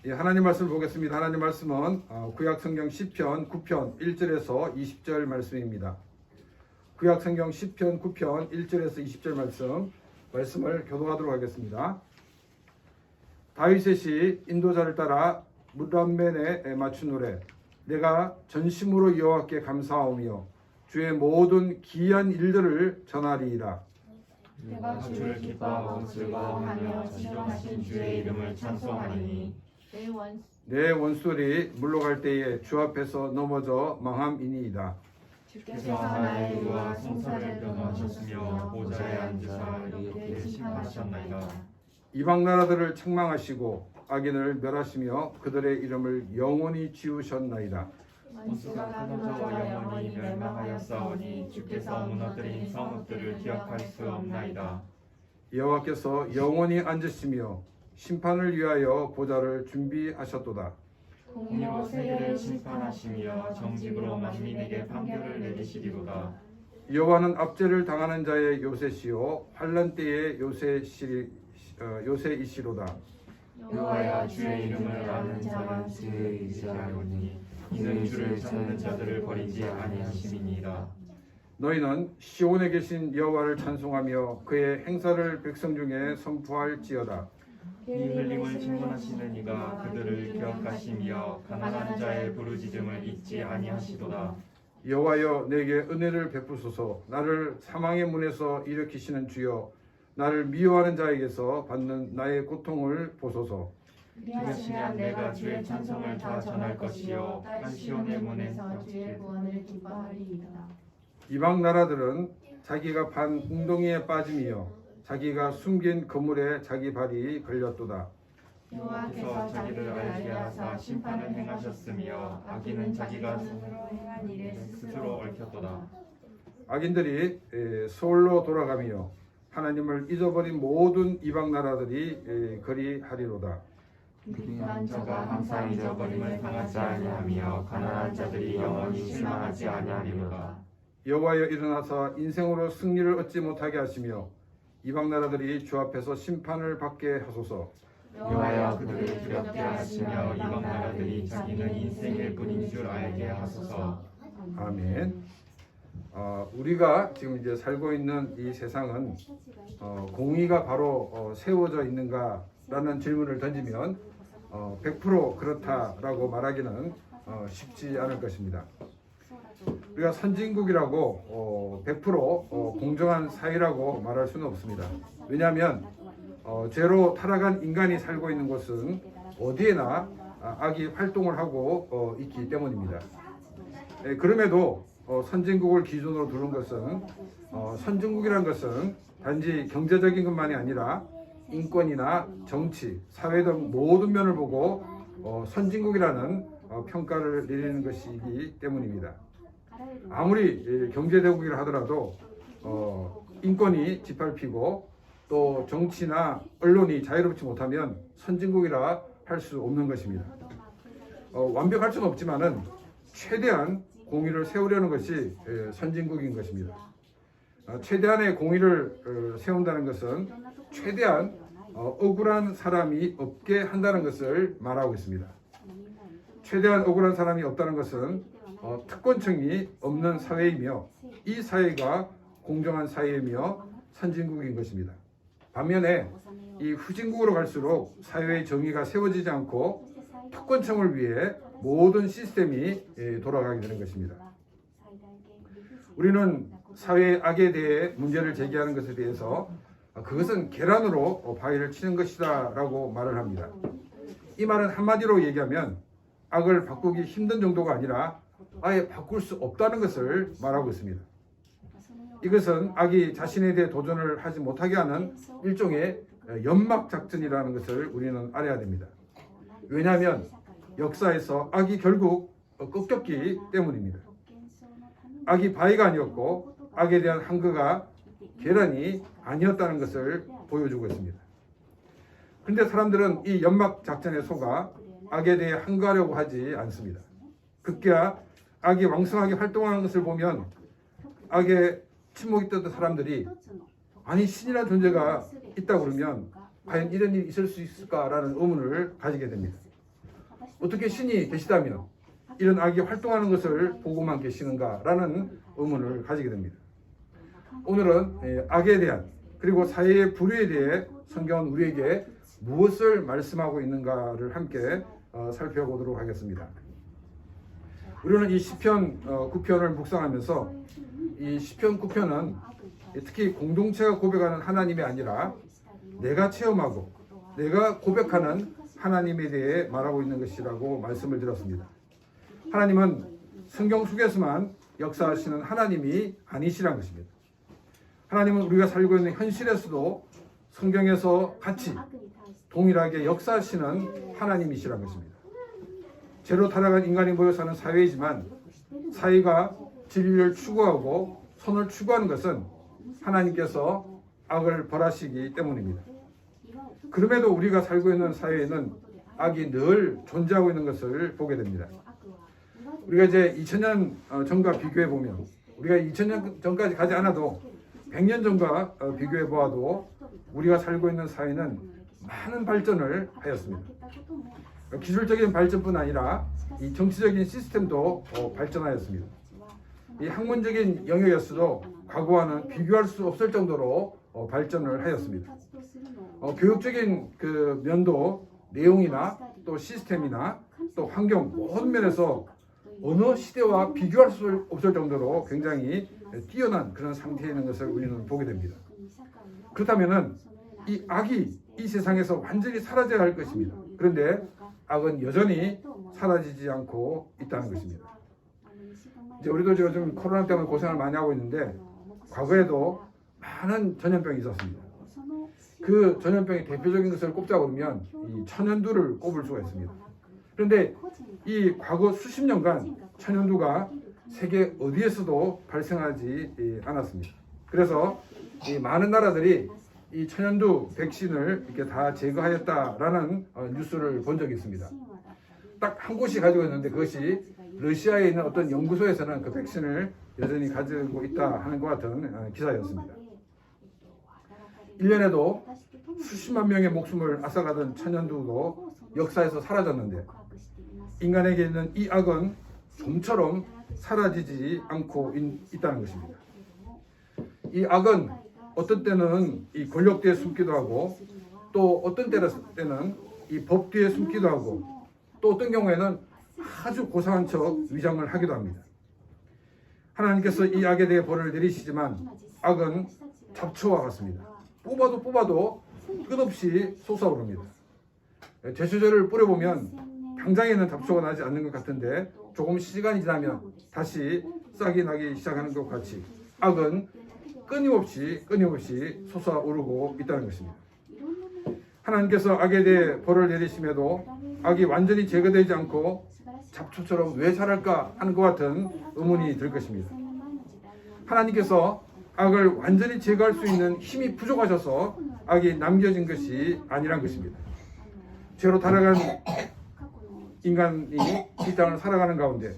예, 하나님 말씀을 보겠습니다. 하나님 말씀은 구약성경 10편 9편 1절에서 20절 말씀입니다. 구약성경 10편 9편 1절에서 20절 말씀을 교독하도록 하겠습니다. 다윗의 시 인도자를 따라 무람멘에 맞춘 노래. 내가 전심으로 여호와께 감사하오며 주의 모든 기이한 일들을 전하리이다. 내가 주를 기뻐하고 즐거워하며 진정하신 주의 이름을 찬송하리니 내 원수들이 물러갈 때에 주 앞에서 넘어져 망함이니이다. 주께서 하나의 의와 송사를 변호하셨으며 보좌에 앉으사 이렇게 심판하셨나이다. 이방 나라들을 책망하시고 악인을 멸하시며 그들의 이름을 영원히 지우셨나이다. 원수가 끊어져 영원히 멸망하였사오니 주께서 무너뜨린 성읍들을 기억할 수 없나이다. 여호와께서 영원히 앉으시며 심판을 위하여 보좌를 준비하셨도다. 공의로 세계를 심판하시며 정직으로 만민에게 판결을 내리시리로다. 여호와는 압제를 당하는 자의 요새시요 환난 때의 요새이시로다. 여호와여 주의 이름을 아는 자는 주의 이시라오니 이는 주를 찾는 자들을 버리지 아니하심이니이다. 너희는 시온에 계신 여호와를 찬송하며 그의 행사를 백성 중에 선포할지어다. 이 흘림을 진군하시는 이가 그들을 기억하시며 가난한 자의 부르짖음을 잊지 아니하시도다. 여호와여 내게 은혜를 베푸소서. 나를 사망의 문에서 일으키시는 주여 나를 미워하는 자에게서 받는 나의 고통을 보소서. 그러시면 내가 주의 찬송을 다 전할 것이요 딸 시온의 문에서 주의 구원을 기뻐하리이다. 이방 나라들은 자기가 판 웅덩이에 빠짐이요 자기가 숨긴 그물에 자기 발이 걸렸도다. 여호와께서 자기를 알게 하사 심판을 행하셨으며 악인은 자기가 손으로 행한 일에 스스로 얽혔도다. 악인들이 서울로 돌아가며 하나님을 잊어버린 모든 이방 나라들이 그리하리로다. 불의한 자가 항상 잊어버림을 당하지 아니하며 가난한 자들이 영원히 실망하지 아니하리로다. 여호와여 일어나사 인생으로 승리를 얻지 못하게 하시며 이방 나라들이 주 앞에서 심판을 받게 하소서. 여호와여 그들을 두렵게 하시며 이방 나라들이 자기는 인생일 뿐인 줄 알게 하소서. 아멘. 우리가 지금 이제 살고 있는 이 세상은 공의가 바로 세워져 있는가라는 질문을 던지면 100% 그렇다라고 말하기는 쉽지 않을 것입니다. 우리가 선진국이라고 100% 공정한 사회라고 말할 수는 없습니다. 왜냐하면 죄로 타락한 인간이 살고 있는 곳은 어디에나 악이 활동을 하고 있기 때문입니다. 그럼에도 선진국을 기준으로 두는 것은 선진국이라는 것은 단지 경제적인 것만이 아니라 인권이나 정치, 사회 등 모든 면을 보고 선진국이라는 평가를 내리는 것이기 때문입니다. 아무리 경제대국이라 하더라도 인권이 짓밟히고 또 정치나 언론이 자유롭지 못하면 선진국이라 할 수 없는 것입니다. 완벽할 수는 없지만은 최대한 공의를 세우려는 것이 선진국인 것입니다. 최대한의 공의를 세운다는 것은 최대한 억울한 사람이 없게 한다는 것을 말하고 있습니다. 최대한 억울한 사람이 없다는 것은 특권층이 없는 사회이며 이 사회가 공정한 사회이며 선진국인 것입니다. 반면에 이 후진국으로 갈수록 사회의 정의가 세워지지 않고 특권층을 위해 모든 시스템이 돌아가게 되는 것입니다. 우리는 사회의 악에 대해 문제를 제기하는 것에 대해서 그것은 계란으로 바위를 치는 것이다 라고 말을 합니다. 이 말은 한마디로 얘기하면 악을 바꾸기 힘든 정도가 아니라 아예 바꿀 수 없다는 것을 말하고 있습니다. 이것은 악이 자신에 대해 도전을 하지 못하게 하는 일종의 연막 작전이라는 것을 우리는 알아야 됩니다. 왜냐하면 역사에서 악이 결국 꺾였기 때문입니다. 악이 바위가 아니었고 악에 대한 항거가 계란이 아니었다는 것을 보여주고 있습니다. 그런데 사람들은 이 연막 작전에 속아 악에 대해 항거하려고 하지 않습니다. 급기야 악이 왕성하게 활동하는 것을 보면 악에 침묵이 떴던 사람들이 아니 신이라는 존재가 있다고 그러면 과연 이런 일이 있을 수 있을까라는 의문을 가지게 됩니다. 어떻게 신이 계시다면 이런 악이 활동하는 것을 보고만 계시는가라는 의문을 가지게 됩니다. 오늘은 악에 대한 그리고 사회의 불의에 대해 성경은 우리에게 무엇을 말씀하고 있는가를 함께 살펴보도록 하겠습니다. 우리는 이 시편 9편을 묵상하면서 이 시편 9편은 특히 공동체가 고백하는 하나님이 아니라 내가 체험하고 내가 고백하는 하나님에 대해 말하고 있는 것이라고 말씀을 드렸습니다. 하나님은 성경 속에서만 역사하시는 하나님이 아니시라는 것입니다. 하나님은 우리가 살고 있는 현실에서도 성경에서 같이 동일하게 역사하시는 하나님이시라는 것입니다. 죄로 타락한 인간이 모여 사는 사회이지만 사회가 진리를 추구하고 선을 추구하는 것은 하나님께서 악을 벌하시기 때문입니다. 그럼에도 우리가 살고 있는 사회에는 악이 늘 존재하고 있는 것을 보게 됩니다. 우리가 이제 2000년 전과 비교해 보면 우리가 2000년 전까지 가지 않아도 100년 전과 비교해 보아도 우리가 살고 있는 사회는 많은 발전을 하였습니다. 기술적인 발전뿐 아니라 이 정치적인 시스템도 발전하였습니다. 이 학문적인 영역에서도 과거와는 비교할 수 없을 정도로 발전을 하였습니다. 교육적인 그 면도 내용이나 또 시스템이나 또 환경 모든 면에서 어느 시대와 비교할 수 없을 정도로 굉장히 뛰어난 그런 상태에 있는 것을 우리는 보게 됩니다. 그렇다면은 이 악이 이 세상에서 완전히 사라져야 할 것입니다. 그런데 악은 여전히 사라지지 않고 있다는 것입니다. 이제 우리도 요즘 코로나 때문에 고생을 많이 하고 있는데 과거에도 많은 전염병이 있었습니다. 그 전염병의 대표적인 것을 꼽자고 그러면 이 천연두를 꼽을 수가 있습니다. 그런데 이 과거 수십 년간 천연두가 세계 어디에서도 발생하지 않았습니다. 그래서 이 많은 나라들이 이 천연두 백신을 이렇게 다 제거하였다라는 뉴스를 본 적이 있습니다. 딱 한 곳이 가지고 있는데 그것이 러시아에 있는 어떤 연구소에서는 그 백신을 여전히 가지고 있다 하는 것 같은 기사였습니다. 1년에도 수십만 명의 목숨을 앗아가던 천연두도 역사에서 사라졌는데 인간에게 있는 이 악은 좀처럼 사라지지 않고 있다는 것입니다. 이 악은 어떤 때는 이 권력 뒤에 숨기도 하고 또 어떤 때는 이 법 뒤에 숨기도 하고 또 어떤 경우에는 아주 고상한 척 위장을 하기도 합니다. 하나님께서 이 악에 대해 벌을 내리시지만 악은 잡초와 같습니다. 뽑아도 끝없이 솟아오릅니다. 제초제를 뿌려보면 당장에는 잡초가 나지 않는 것 같은데 조금 시간이 지나면 다시 싹이 나기 시작하는 것 같이 악은 끊임없이 솟아오르고 있다는 것입니다. 하나님께서 악에 대해 벌을 내리심에도 악이 완전히 제거되지 않고 잡초처럼 왜 자랄까 하는 것 같은 의문이 들 것입니다. 하나님께서 악을 완전히 제거할 수 있는 힘이 부족하셔서 악이 남겨진 것이 아니란 것입니다. 죄로 타락한 인간이 이 땅을 살아가는 가운데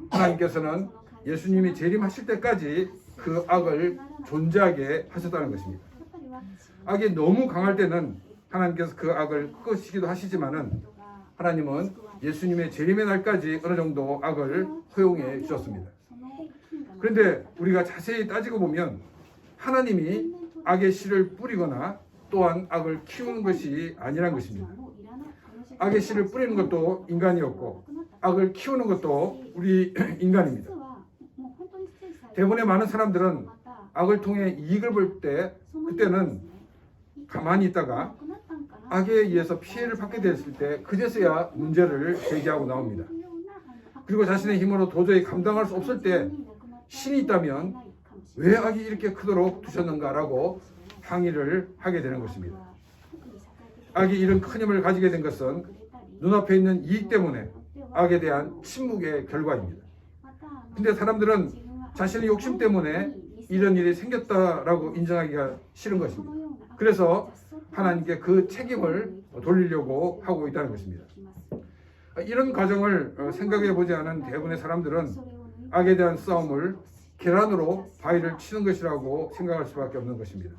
하나님께서는 예수님이 재림하실 때까지 그 악을 존재하게 하셨다는 것입니다. 악이 너무 강할 때는 하나님께서 그 악을 끄시기도 하시지만은 하나님은 예수님의 재림의 날까지 어느 정도 악을 허용해 주셨습니다. 그런데 우리가 자세히 따지고 보면 하나님이 악의 씨를 뿌리거나 또한 악을 키우는 것이 아니란 것입니다. 악의 씨를 뿌리는 것도 인간이었고 악을 키우는 것도 우리 인간입니다. 대부분의 많은 사람들은 악을 통해 이익을 볼 때 그때는 가만히 있다가 악에 의해서 피해를 받게 됐을 때 그제서야 문제를 제기하고 나옵니다. 그리고 자신의 힘으로 도저히 감당할 수 없을 때 신이 있다면 왜 악이 이렇게 크도록 두셨는가라고 항의를 하게 되는 것입니다. 악이 이런 큰 힘을 가지게 된 것은 눈앞에 있는 이익 때문에 악에 대한 침묵의 결과입니다. 근데 사람들은 자신의 욕심 때문에 이런 일이 생겼다라고 인정하기가 싫은 것입니다. 그래서 하나님께 그 책임을 돌리려고 하고 있다는 것입니다. 이런 과정을 생각해 보지 않은 대부분의 사람들은 악에 대한 싸움을 계란으로 바위를 치는 것이라고 생각할 수밖에 없는 것입니다.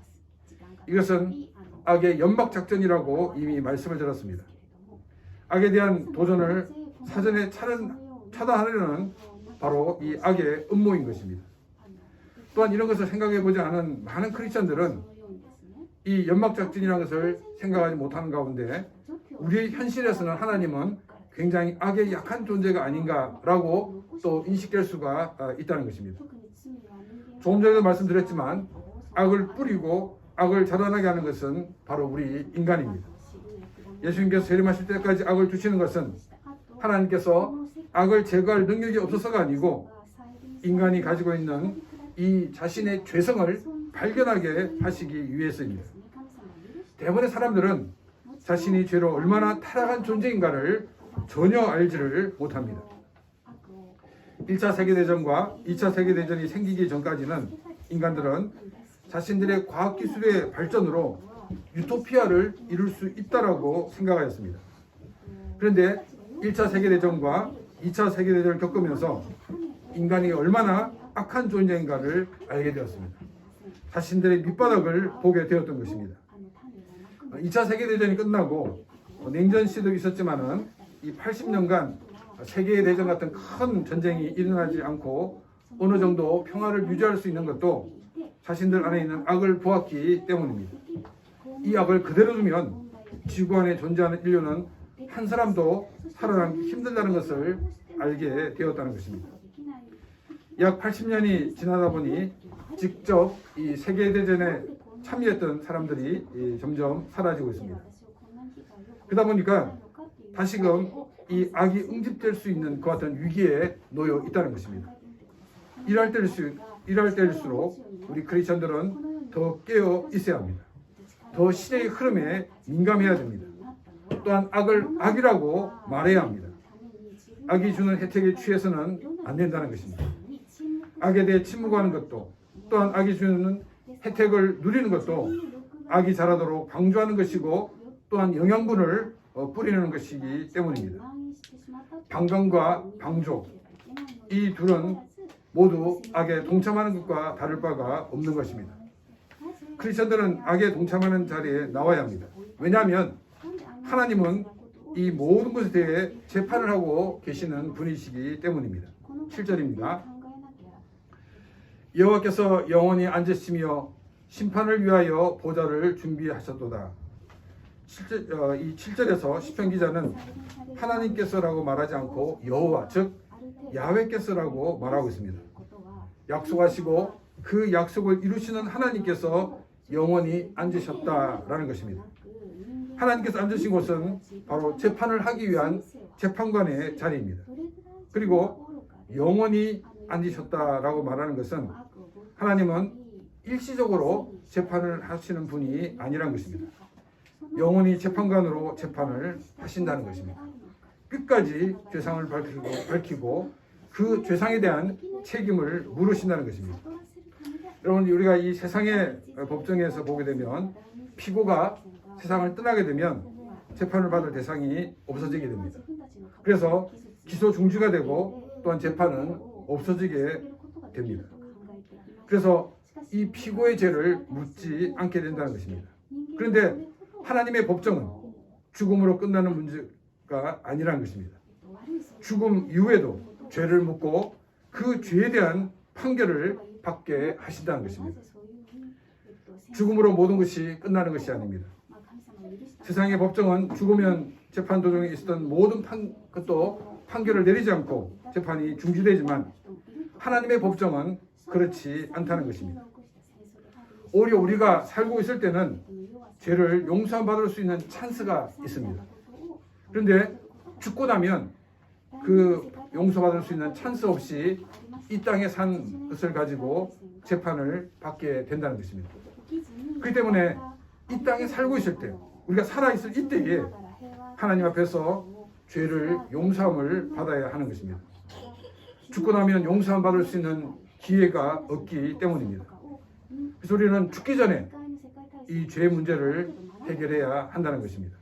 이것은 악의 연막 작전이라고 이미 말씀을 드렸습니다. 악에 대한 도전을 사전에 차단하려는 바로 이 악의 음모인 것입니다. 또한 이런 것을 생각해 보지 않은 많은 크리스천들은 이 연막작전이라는 것을 생각하지 못하는 가운데 우리 현실에서는 하나님은 굉장히 악의 약한 존재가 아닌가라고 또 인식될 수가 있다는 것입니다. 조금 전에도 말씀드렸지만 악을 뿌리고 악을 자라나게 하는 것은 바로 우리 인간입니다. 예수님께서 재림하실 때까지 악을 두시는 것은 하나님께서 악을 제거할 능력이 없어서가 아니고 인간이 가지고 있는 이 자신의 죄성을 발견하게 하시기 위해서입니다. 대부분의 사람들은 자신이 죄로 얼마나 타락한 존재인가를 전혀 알지를 못합니다. 1차 세계대전과 2차 세계대전이 생기기 전까지는 인간들은 자신들의 과학기술의 발전으로 유토피아를 이룰 수 있다라고 생각하였습니다. 그런데 1차 세계대전과 2차 세계대전을 겪으면서 인간이 얼마나 악한 존재인가를 알게 되었습니다. 자신들의 밑바닥을 보게 되었던 것입니다. 2차 세계대전이 끝나고 냉전 시대도 있었지만은 이 80년간 세계대전 같은 큰 전쟁이 일어나지 않고 어느 정도 평화를 유지할 수 있는 것도 자신들 안에 있는 악을 보았기 때문입니다. 이 악을 그대로 두면 지구 안에 존재하는 인류는 한 사람도 살아남기 힘들다는 것을 알게 되었다는 것입니다. 약 80년이 지나다 보니 직접 이 세계대전에 참여했던 사람들이 점점 사라지고 있습니다. 그러다 보니까 다시금 이 악이 응집될 수 있는 그 같은 위기에 놓여 있다는 것입니다. 이럴 때일수록 우리 크리스천들은 더 깨어 있어야 합니다. 더 시대의 흐름에 민감해야 됩니다. 또한 악을 악이라고 말해야 합니다. 악이 주는 혜택에 취해서는 안 된다는 것입니다. 악에 대해 침묵하는 것도 또한 악이 주는 혜택을 누리는 것도 악이 자라도록 방조하는 것이고 또한 영양분을 뿌리는 것이기 때문입니다. 방광과 방조 이 둘은 모두 악에 동참하는 것과 다를 바가 없는 것입니다. 크리스천들은 악에 동참하는 자리에 나와야 합니다. 왜냐하면 하나님은 이 모든 것에 대해 재판을 하고 계시는 분이시기 때문입니다. 7절입니다. 여호와께서 영원히 앉으시며 심판을 위하여 보좌를 준비하셨도다. 이 7절에서 시편 기자는 하나님께서라고 말하지 않고 여호와 즉 야훼께서라고 말하고 있습니다. 약속하시고 그 약속을 이루시는 하나님께서 영원히 앉으셨다라는 것입니다. 하나님께서 앉으신 곳은 바로 재판을 하기 위한 재판관의 자리입니다. 그리고 영원히 앉으셨다라고 말하는 것은 하나님은 일시적으로 재판을 하시는 분이 아니라는 것입니다. 영원히 재판관으로 재판을 하신다는 것입니다. 끝까지 죄상을 밝히고 그 죄상에 대한 책임을 물으신다는 것입니다. 여러분, 우리가 이 세상의 법정에서 보게 되면 피고가 세상을 떠나게 되면 재판을 받을 대상이 없어지게 됩니다. 그래서 기소 중지가 되고 또한 재판은 없어지게 됩니다. 그래서 이 피고의 죄를 묻지 않게 된다는 것입니다. 그런데 하나님의 법정은 죽음으로 끝나는 문제가 아니라는 것입니다. 죽음 이후에도 죄를 묻고 그 죄에 대한 판결을 받게 하신다는 것입니다. 죽음으로 모든 것이 끝나는 것이 아닙니다. 세상의 법정은 죽으면 재판 도중에 있었던 모든 것도 판결을 내리지 않고 재판이 중지되지만 하나님의 법정은 그렇지 않다는 것입니다. 오히려 우리가 살고 있을 때는 죄를 용서받을 수 있는 찬스가 있습니다. 그런데 죽고 나면 그 용서받을 수 있는 찬스 없이 이 땅에 산 것을 가지고 재판을 받게 된다는 것입니다. 그렇기 때문에 이 땅에 살고 있을 때, 우리가 살아있을 이때에 하나님 앞에서 죄를 용서함을 받아야 하는 것입니다. 죽고 나면 용서함 받을 수 있는 기회가 없기 때문입니다. 그래서 우리는 죽기 전에 이 죄 문제를 해결해야 한다는 것입니다.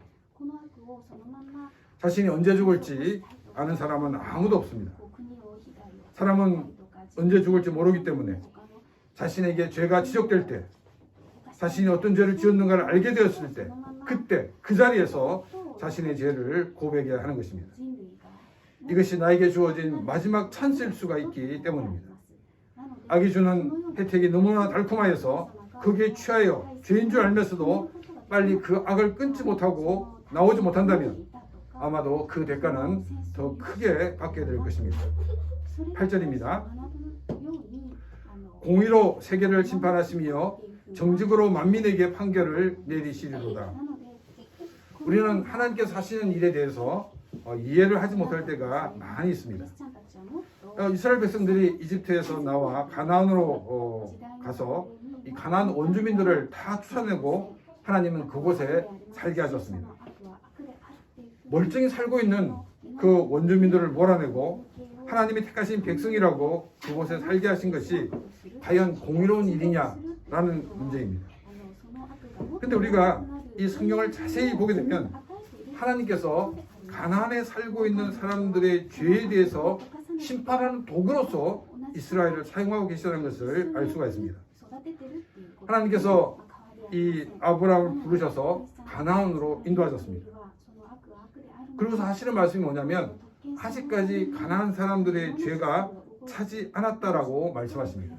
자신이 언제 죽을지 아는 사람은 아무도 없습니다. 사람은 언제 죽을지 모르기 때문에 자신에게 죄가 지적될 때, 자신이 어떤 죄를 지었는가를 알게 되었을 때, 그때 그 자리에서 자신의 죄를 고백해야 하는 것입니다. 이것이 나에게 주어진 마지막 찬스일 수가 있기 때문입니다. 악이 주는 혜택이 너무나 달콤하여서 거기에 취하여 죄인 줄 알면서도 빨리 그 악을 끊지 못하고 나오지 못한다면 아마도 그 대가는 더 크게 받게 될 것입니다. 8절입니다. 공의로 세계를 심판하시며 정직으로 만민에게 판결을 내리시리로다. 우리는 하나님께서 하시는 일에 대해서 이해를 하지 못할 때가 많이 있습니다. 이스라엘 백성들이 이집트에서 나와 가나안으로 가서 이 가나안 원주민들을 다 쫓아내고 하나님은 그곳에 살게 하셨습니다. 멀쩡히 살고 있는 그 원주민들을 몰아내고 하나님이 택하신 백성이라고 그곳에 살게 하신 것이 과연 공의로운 일이냐라는 문제입니다. 그런데 우리가 이 성경을 자세히 보게 되면 하나님께서 가나안에 살고 있는 사람들의 죄에 대해서 심판하는 도구로서 이스라엘을 사용하고 계시다는 것을 알 수가 있습니다. 하나님께서 이 아브라함을 부르셔서 가나안으로 인도하셨습니다. 그리고서 하시는 말씀이 뭐냐면 아직까지 가나안 사람들의 죄가 차지 않았다라고 말씀하십니다.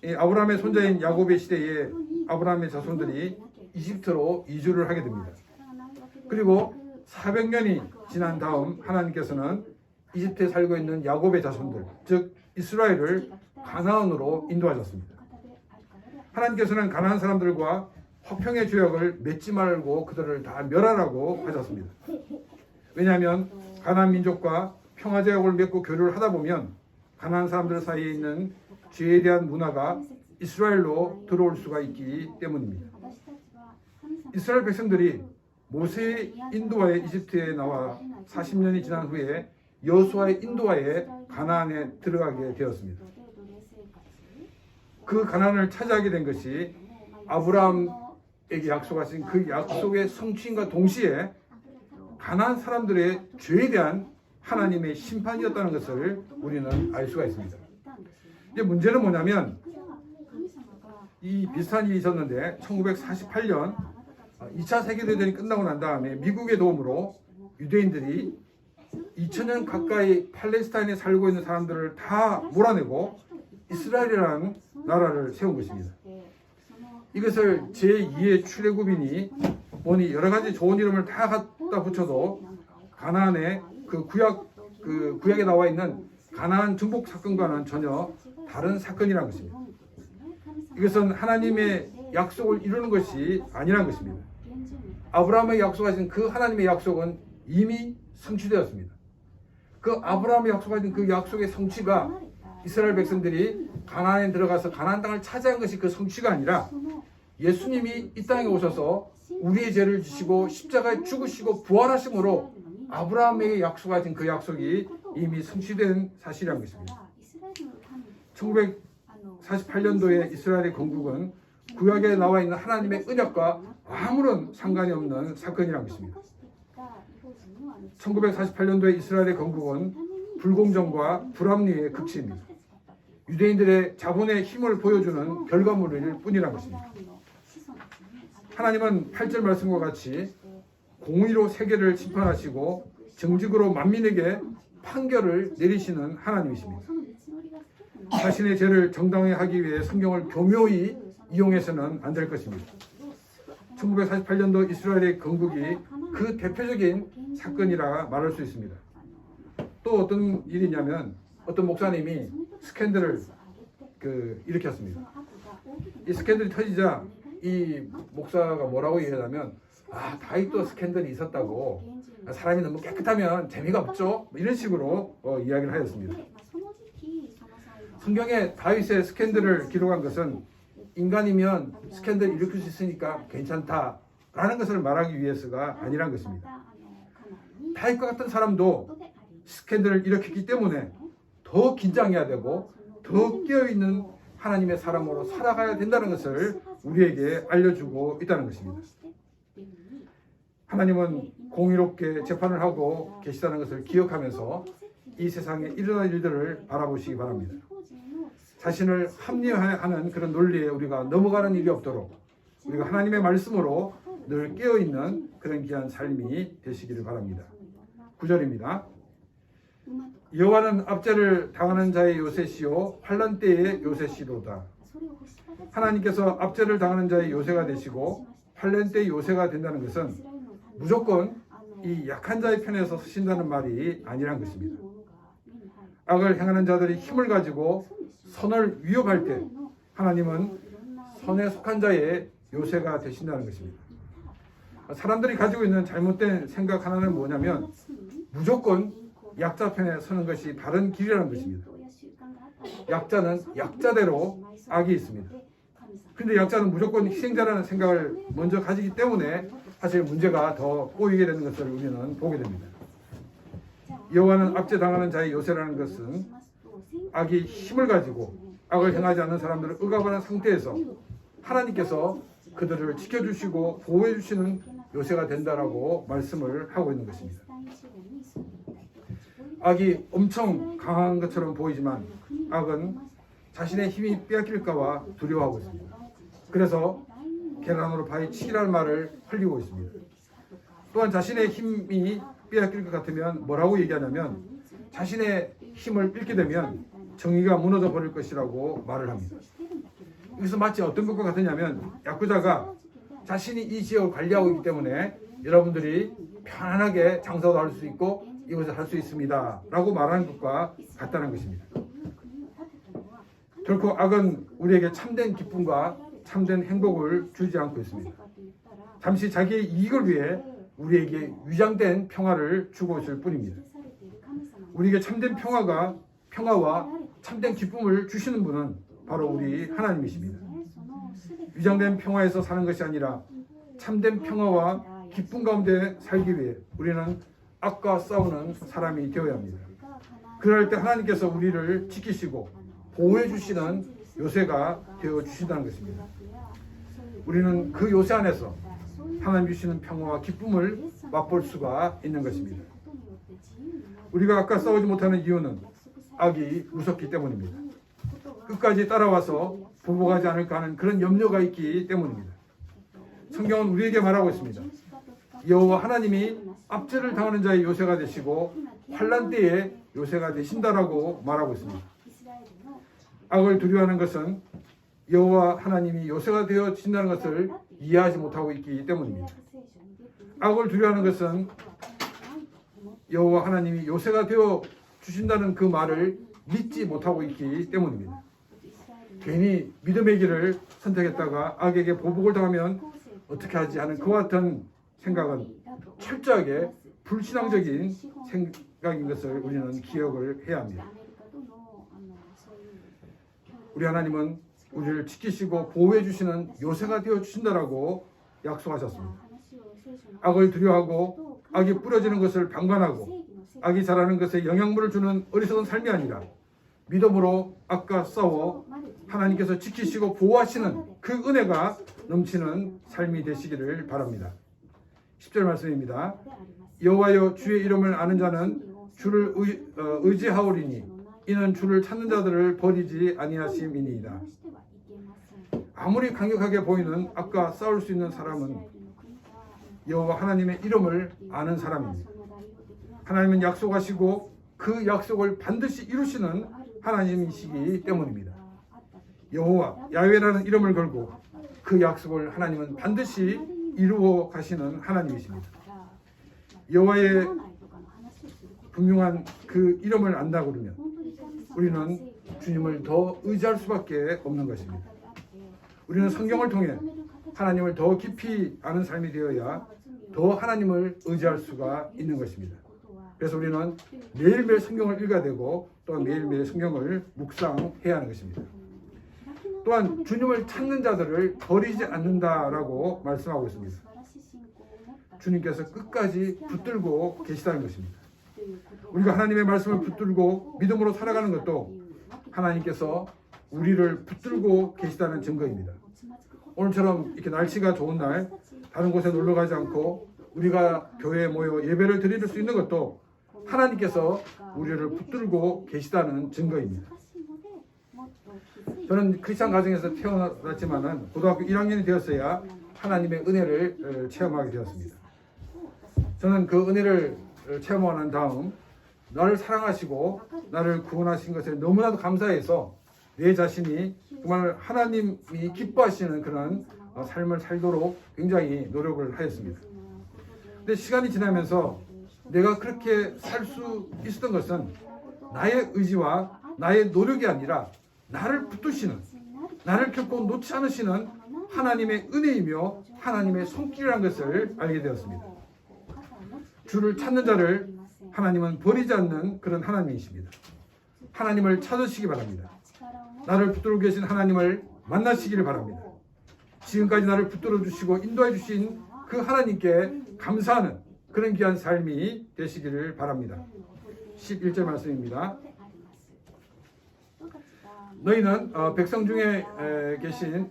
이 아브라함의 손자인 야곱의 시대에 아브라함의 자손들이 이집트로 이주를 하게 됩니다. 그리고 400년이 지난 다음 하나님께서는 이집트에 살고 있는 야곱의 자손들, 즉 이스라엘을 가나안으로 인도하셨습니다. 하나님께서는 가나안 사람들과 화평의 조약을 맺지 말고 그들을 다 멸하라고 하셨습니다. 왜냐하면 가나안 민족과 평화조약을 맺고 교류를 하다 보면 가나안 사람들 사이에 있는 죄에 대한 문화가 이스라엘로 들어올 수가 있기 때문입니다. 이스라엘 백성들이 모세의 인도하에 이집트에 나와 40년이 지난 후에 여호수아의 인도하에 가나안에 들어가게 되었습니다. 그 가나안을 차지하게 된 것이 아브라함에게 약속하신 그 약속의 성취인과 동시에 가나안 사람들의 죄에 대한 하나님의 심판이었다는 것을 우리는 알 수가 있습니다. 이제 문제는 뭐냐면 이 비슷한 일이 있었는데 1948년 2차 세계대전이 끝나고 난 다음에 미국의 도움으로 유대인들이 2000년 가까이 팔레스타인에 살고 있는 사람들을 다 몰아내고 이스라엘이라는 나라를 세운 것입니다. 이것을 제2의 출애굽이니 뭐니 여러 가지 좋은 이름을 다 갖다 붙여도 가나안의 그 구약에 나와 있는 가나안 정복 사건과는 전혀 다른 사건이라는 것입니다. 이것은 하나님의 약속을 이루는 것이 아니라는 것입니다. 아브라함의 약속하신 그 하나님의 약속은 이미 성취되었습니다. 그 아브라함의 약속하신 그 약속의 성취가 이스라엘 백성들이 가나안에 들어가서 가나안 땅을 차지한 것이 그 성취가 아니라 예수님이 이 땅에 오셔서 우리의 죄를 지시고 십자가에 죽으시고 부활하심으로 아브라함에게 약속하신 그 약속이 이미 성취된 사실이라는 것입니다. 1948년도에 이스라엘의 건국은 구약에 나와 있는 하나님의 언약과 아무런 상관이 없는 사건이라는 것입니다. 1948년도에 이스라엘의 건국은 불공정과 불합리의 극치입니다. 유대인들의 자본의 힘을 보여주는 결과물일 뿐이라는 것입니다. 하나님은 8절 말씀과 같이 공의로 세계를 심판하시고 정직으로 만민에게 판결을 내리시는 하나님이십니다. 자신의 죄를 정당하게 하기 위해 성경을 교묘히 이용해서는 안 될 것입니다. 1948년도 이스라엘의 건국이 그 대표적인 사건이라 말할 수 있습니다. 또 어떤 일이냐면 어떤 목사님이 스캔들을 일으켰습니다. 이 스캔들이 터지자 이 목사가 뭐라고 얘기하냐면 다윗도 스캔들이 있었다고 사람이 너무 깨끗하면 재미가 없죠? 이런 식으로 이야기를 하였습니다. 성경에 다윗의 스캔들을 기록한 것은 인간이면 스캔들을 일으킬 수 있으니까 괜찮다라는 것을 말하기 위해서가 아니란 것입니다. 다윗과 같은 사람도 스캔들을 일으켰기 때문에 더 긴장해야 되고 더 깨어있는 하나님의 사람으로 살아가야 된다는 것을 우리에게 알려주고 있다는 것입니다. 하나님은 공의롭게 재판을 하고 계시다는 것을 기억하면서 이 세상에 일어날 일들을 바라보시기 바랍니다. 자신을 합리화하는 그런 논리에 우리가 넘어가는 일이 없도록 우리가 하나님의 말씀으로 늘 깨어있는 그런 귀한 삶이 되시기를 바랍니다. 9절입니다. 여호와는 압제를 당하는 자의 요새시요 환난 때의 요새시로다. 하나님께서 압제를 당하는 자의 요새가 되시고 환난 때의 요새가 된다는 것은 무조건 이 약한 자의 편에서 서신다는 말이 아니란 것입니다. 악을 행하는 자들이 힘을 가지고 선을 위협할 때 하나님은 선에 속한 자의 요새가 되신다는 것입니다. 사람들이 가지고 있는 잘못된 생각 하나는 뭐냐면 무조건 약자 편에 서는 것이 바른 길이라는 것입니다. 약자는 약자대로 악이 있습니다. 그런데 약자는 무조건 희생자라는 생각을 먼저 가지기 때문에 사실 문제가 더 꼬이게 되는 것을 우리는 보게 됩니다. 여호와는 압제당하는 자의 요새라는 것은 악이 힘을 가지고 악을 행하지 않는 사람들을 억압하는 상태에서 하나님께서 그들을 지켜주시고 보호해주시는 요새가 된다라고 말씀을 하고 있는 것입니다. 악이 엄청 강한 것처럼 보이지만 악은 자신의 힘이 빼앗길까봐 두려워하고 있습니다. 그래서 계란으로 바위 치기라는 말을 흘리고 있습니다. 또한 자신의 힘이 빼앗길 것 같으면 뭐라고 얘기하냐면 자신의 힘을 잃게 되면 정의가 무너져 버릴 것이라고 말을 합니다. 여기서 마치 어떤 것과 같으냐면 야쿠자가 자신이 이 지역을 관리하고 있기 때문에 여러분들이 편안하게 장사도 할 수 있고 이것을 할 수 있습니다 라고 말하는 것과 같다는 것입니다. 결코 악은 우리에게 참된 기쁨과 참된 행복을 주지 않고 있습니다. 잠시 자기의 이익을 위해 우리에게 위장된 평화를 주고 있을 뿐입니다. 우리에게 참된 평화와 참된 기쁨을 주시는 분은 바로 우리 하나님이십니다. 위장된 평화에서 사는 것이 아니라 참된 평화와 기쁨 가운데 살기 위해 우리는 악과 싸우는 사람이 되어야 합니다. 그럴 때 하나님께서 우리를 지키시고 보호해 주시는 요새가 되어 주신다는 것입니다. 우리는 그 요새 안에서 하나님 주시는 평화와 기쁨을 맛볼 수가 있는 것입니다. 우리가 악과 싸우지 못하는 이유는 악이 무섭기 때문입니다. 끝까지 따라와서 보복하지 않을까 하는 그런 염려가 있기 때문입니다. 성경은 우리에게 말하고 있습니다. 여호와 하나님이 압제를 당하는 자의 요새가 되시고 환난 때의 요새가 되신다라고 말하고 있습니다. 악을 두려워하는 것은 여호와 하나님이 요새가 되어 주신다는 것을 이해하지 못하고 있기 때문입니다. 악을 두려워하는 것은 여호와 하나님이 요새가 되어 주신다는 그 말을 믿지 못하고 있기 때문입니다. 괜히 믿음의 길을 선택했다가 악에게 보복을 당하면 어떻게 하지 하는 그와 같은 생각은 철저하게 불신앙적인 생각인 것을 우리는 기억을 해야 합니다. 우리 하나님은 우리를 지키시고 보호해 주시는 요새가 되어 주신다라고 약속하셨습니다. 악을 두려워하고 악이 뿌려지는 것을 방관하고 악이 자라는 것에 영향물을 주는 어리석은 삶이 아니라 믿음으로 악과 싸워 하나님께서 지키시고 보호하시는 그 은혜가 넘치는 삶이 되시기를 바랍니다. 10절 말씀입니다. 여호와여 주의 이름을 아는 자는 주를 의지하오리니 이는 주를 찾는 자들을 버리지 아니하심이니이다. 아무리 강력하게 보이는 악과 싸울 수 있는 사람은 여호와 하나님의 이름을 아는 사람입니다. 하나님은 약속하시고 그 약속을 반드시 이루시는 하나님이시기 때문입니다. 여호와 야훼라는 이름을 걸고 그 약속을 하나님은 반드시 이루어 가시는 하나님이십니다. 여호와의 분명한 그 이름을 안다고 그러면 우리는 주님을 더 의지할 수밖에 없는 것입니다. 우리는 성경을 통해 하나님을 더 깊이 아는 삶이 되어야 더 하나님을 의지할 수가 있는 것입니다. 그래서 우리는 매일매일 성경을 읽어야 되고 또한 매일매일 성경을 묵상해야 하는 것입니다. 또한 주님을 찾는 자들을 버리지 않는다라고 말씀하고 있습니다. 주님께서 끝까지 붙들고 계시다는 것입니다. 우리가 하나님의 말씀을 붙들고 믿음으로 살아가는 것도 하나님께서 우리를 붙들고 계시다는 증거입니다. 오늘처럼 이렇게 날씨가 좋은 날 다른 곳에 놀러 가지 않고 우리가 교회에 모여 예배를 드릴 수 있는 것도 하나님께서 우리를 붙들고 계시다는 증거입니다. 저는 크리스찬 가정에서 태어났지만은 고등학교 1학년이 되었어야 하나님의 은혜를 체험하게 되었습니다. 저는 그 은혜를 체험하고 난 다음 나를 사랑하시고 나를 구원하신 것에 너무나도 감사해서 내 자신이 정말 하나님이 기뻐하시는 그런 삶을 살도록 굉장히 노력을 하였습니다. 근데 시간이 지나면서 내가 그렇게 살 수 있었던 것은 나의 의지와 나의 노력이 아니라 나를 붙드시는, 나를 결코 놓지 않으시는 하나님의 은혜이며 하나님의 손길이라는 것을 알게 되었습니다. 주를 찾는 자를 하나님은 버리지 않는 그런 하나님이십니다. 하나님을 찾으시기 바랍니다. 나를 붙들고 계신 하나님을 만나시기를 바랍니다. 지금까지 나를 붙들어 주시고 인도해 주신 그 하나님께 감사하는 그런 귀한 삶이 되시기를 바랍니다. 11절 말씀입니다. 너희는 백성 중에 계신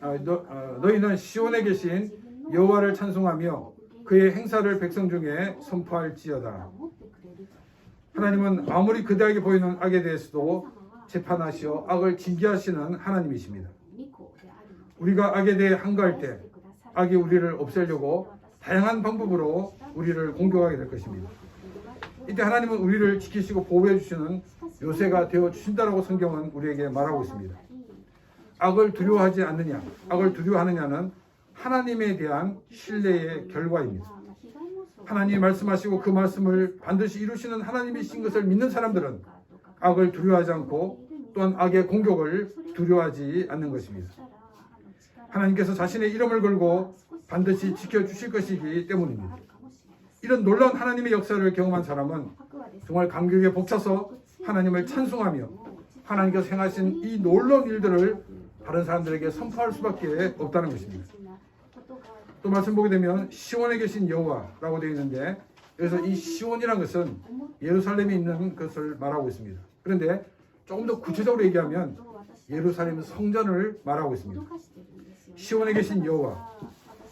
너희는 시온에 계신 여호와를 찬송하며 그의 행사를 백성 중에 선포할지어다. 하나님은 아무리 그대에게 보이는 악에 대해서도 재판하시어 악을 징계하시는 하나님이십니다. 우리가 악에 대해 한가할 때 악이 우리를 없애려고 다양한 방법으로 우리를 공격하게 될 것입니다. 이때 하나님은 우리를 지키시고 보호해 주시는 요새가 되어 주신다라고 성경은 우리에게 말하고 있습니다. 악을 두려워하지 않느냐, 악을 두려워하느냐는 하나님에 대한 신뢰의 결과입니다. 하나님이 말씀하시고 그 말씀을 반드시 이루시는 하나님이신 것을 믿는 사람들은 악을 두려워하지 않고 또한 악의 공격을 두려워하지 않는 것입니다. 하나님께서 자신의 이름을 걸고 반드시 지켜주실 것이기 때문입니다. 이런 놀라운 하나님의 역사를 경험한 사람은 정말 감격에 벅차서 하나님을 찬송하며 하나님께서 행하신 이 놀라운 일들을 다른 사람들에게 선포할 수밖에 없다는 것입니다. 또 말씀 보게 되면 시온에 계신 여호와라고 되어 있는데 여기서 이 시온이라는 것은 예루살렘에 있는 것을 말하고 있습니다. 그런데 조금 더 구체적으로 얘기하면 예루살렘 성전을 말하고 있습니다. 시온에 계신 여호와,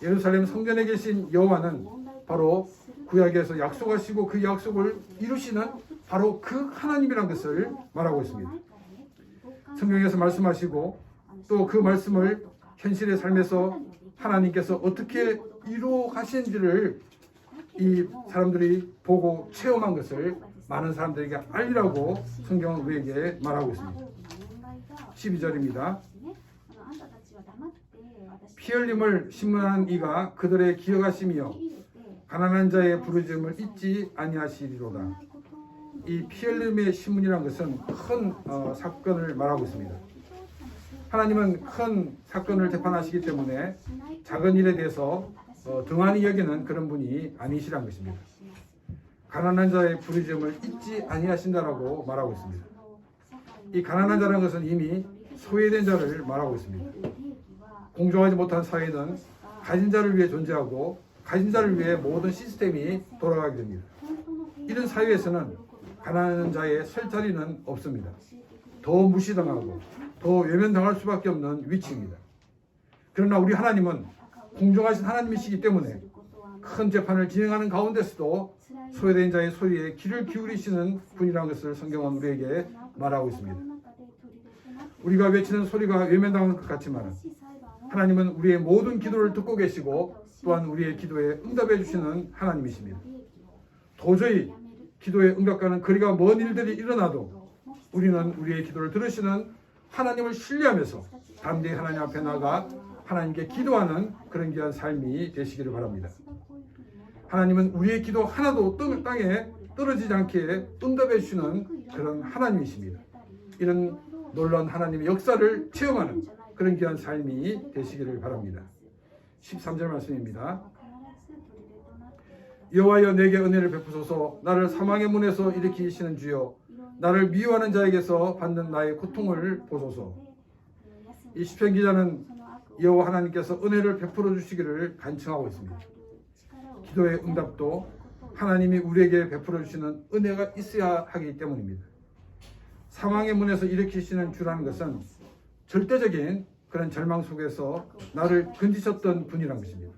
예루살렘 성전에 계신 여호와는 바로 구약에서 약속하시고 그 약속을 이루시는 바로 그 하나님이라는 것을 말하고 있습니다. 성경에서 말씀하시고 또 그 말씀을 현실의 삶에서 하나님께서 어떻게 이루어 가시는지를 이 사람들이 보고 체험한 것을 많은 사람들에게 알리라고 성경은 우리에게 말하고 있습니다. 12절입니다. 피 흘림을 신문하는 이가 그들의 기억하시며 가난한 자의 부르짖음을 잊지 아니하시리로다. 이 피 흘림의 신문이라는 것은 큰 사건을 말하고 있습니다. 하나님은 큰 사건을 재판하시기 때문에 작은 일에 대해서 등한히 여기는 그런 분이 아니시란 것입니다. 가난한 자의 부르짖음을 잊지 아니하신다라고 말하고 있습니다. 이 가난한 자라는 것은 이미 소외된 자를 말하고 있습니다. 공정하지 못한 사회는 가진 자를 위해 존재하고 가진 자를 위해 모든 시스템이 돌아가게 됩니다. 이런 사회에서는 가난한 자의 설 자리는 없습니다. 더 무시당하고 더 외면당할 수밖에 없는 위치입니다. 그러나 우리 하나님은 공정하신 하나님이시기 때문에 큰 재판을 진행하는 가운데서도 소외된 자의 소리에 귀를 기울이시는 분이라는 것을 성경은 우리에게 말하고 있습니다. 우리가 외치는 소리가 외면당하는 것 같지만 하나님은 우리의 모든 기도를 듣고 계시고 또한 우리의 기도에 응답해 주시는 하나님이십니다. 도저히 기도의 응답과는 거리가 먼 일들이 일어나도 우리는 우리의 기도를 들으시는 하나님을 신뢰하면서 담대히 하나님 앞에 나가 하나님께 기도하는 그런 귀한 삶이 되시기를 바랍니다. 하나님은 우리의 기도 하나도 땅에 떨어지지 않게 응답해 주시는 그런 하나님이십니다. 이런 놀라운 하나님의 역사를 체험하는 그런 귀한 삶이 되시기를 바랍니다. 13절 말씀입니다. 여호와여 내게 은혜를 베푸소서. 나를 사망의 문에서 일으키시는 주여 나를 미워하는 자에게서 받는 나의 고통을 보소서. 이 시편 기자는 여호와 하나님께서 은혜를 베풀어 주시기를 간청하고 있습니다. 기도의 응답도 하나님이 우리에게 베풀어 주시는 은혜가 있어야 하기 때문입니다. 사망의 문에서 일으키시는 주라는 것은 절대적인 그런 절망 속에서 나를 건지셨던 분이란 것입니다.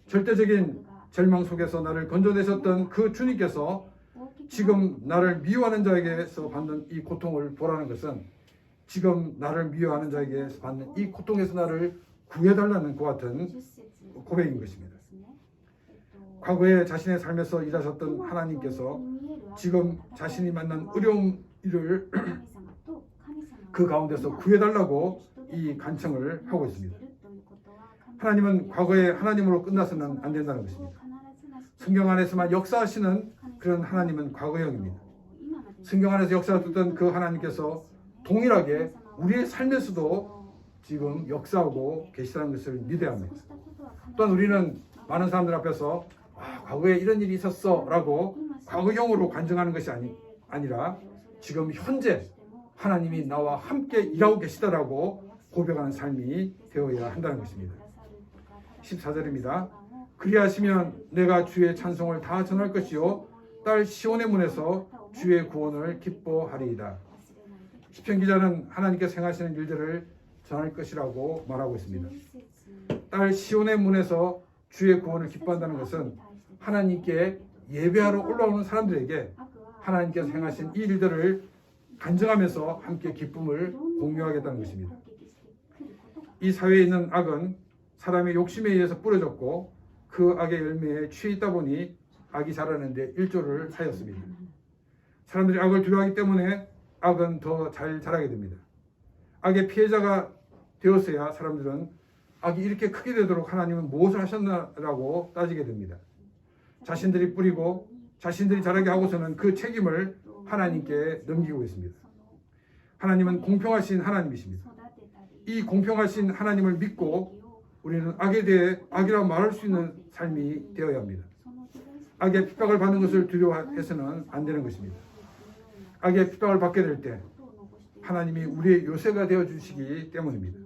절대적인 절망 속에서 나를 건져내셨던 그 주님께서 지금 나를 미워하는 자에게서 받는 이 고통을 보라는 것은 지금 나를 미워하는 자에게서 받는 이 고통에서 나를 구해달라는 것 같은 고백인 것입니다. 과거에 자신의 삶에서 일하셨던 하나님께서 지금 자신이 만난 어려운 일을 그 가운데서 구해달라고 이 간청을 하고 있습니다. 하나님은 과거에 하나님으로 끝나서는 안 된다는 것입니다. 성경 안에서만 역사하시는 그런 하나님은 과거형입니다. 성경 안에서 역사했던 그 하나님께서 동일하게 우리의 삶에서도 지금 역사하고 계시다는 것을 믿어야 합니다. 또한 우리는 많은 사람들 앞에서 과거에 이런 일이 있었어 라고 과거형으로 간증하는 것이 아니라 지금 현재 하나님이 나와 함께 일하고 계시다라고 고백하는 삶이 되어야 한다는 것입니다. 14절입니다. 그리하시면 내가 주의 찬송을 다 전할 것이요 딸 시온의 문에서 주의 구원을 기뻐하리이다. 시편 기자는 하나님께서 행하시는 일들을 전할 것이라고 말하고 있습니다. 딸 시온의 문에서 주의 구원을 기뻐한다는 것은 하나님께 예배하러 올라오는 사람들에게 하나님께서 행하신 이 일들을 간증하면서 함께 기쁨을 공유하겠다는 것입니다. 이 사회에 있는 악은 사람의 욕심에 의해서 뿌려졌고 그 악의 열매에 취해 있다 보니 악이 자라는데 일조를 하였습니다. 사람들이 악을 두려워하기 때문에 악은 더 잘 자라게 됩니다. 악의 피해자가 되었어야 사람들은 악이 이렇게 크게 되도록 하나님은 무엇을 하셨나라고 따지게 됩니다. 자신들이 뿌리고 자신들이 자라게 하고서는 그 책임을 하나님께 넘기고 있습니다. 하나님은 공평하신 하나님이십니다. 이 공평하신 하나님을 믿고 우리는 악에 대해 악이라고 말할 수 있는 삶이 되어야 합니다. 악의 핍박을 받는 것을 두려워해서는 안 되는 것입니다. 악의 핍박을 받게 될 때 하나님이 우리의 요새가 되어주시기 때문입니다.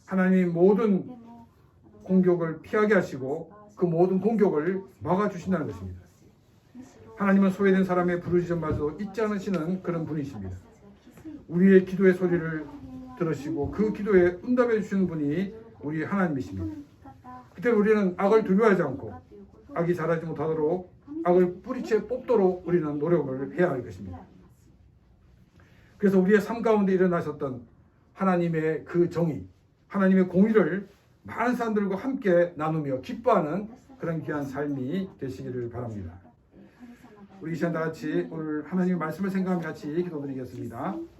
하나님이 모든 공격을 피하게 하시고 그 모든 공격을 막아주신다는 것입니다. 하나님은 소외된 사람의 부르짖음마저 잊지 않으시는 그런 분이십니다. 우리의 기도의 소리를 들으시고 그 기도에 응답해 주시는 분이 우리 하나님이십니다. 그때 우리는 악을 두려워하지 않고 악이 자라지 못하도록 악을 뿌리채 뽑도록 우리는 노력을 해야 할 것입니다. 그래서 우리의 삶 가운데 일어나셨던 하나님의 그 정의, 하나님의 공의를 많은 사람들과 함께 나누며 기뻐하는 그런 귀한 삶이 되시기를 바랍니다. 우리 이 시간 다 같이 오늘 하나님의 말씀을 생각하며 같이 기도드리겠습니다.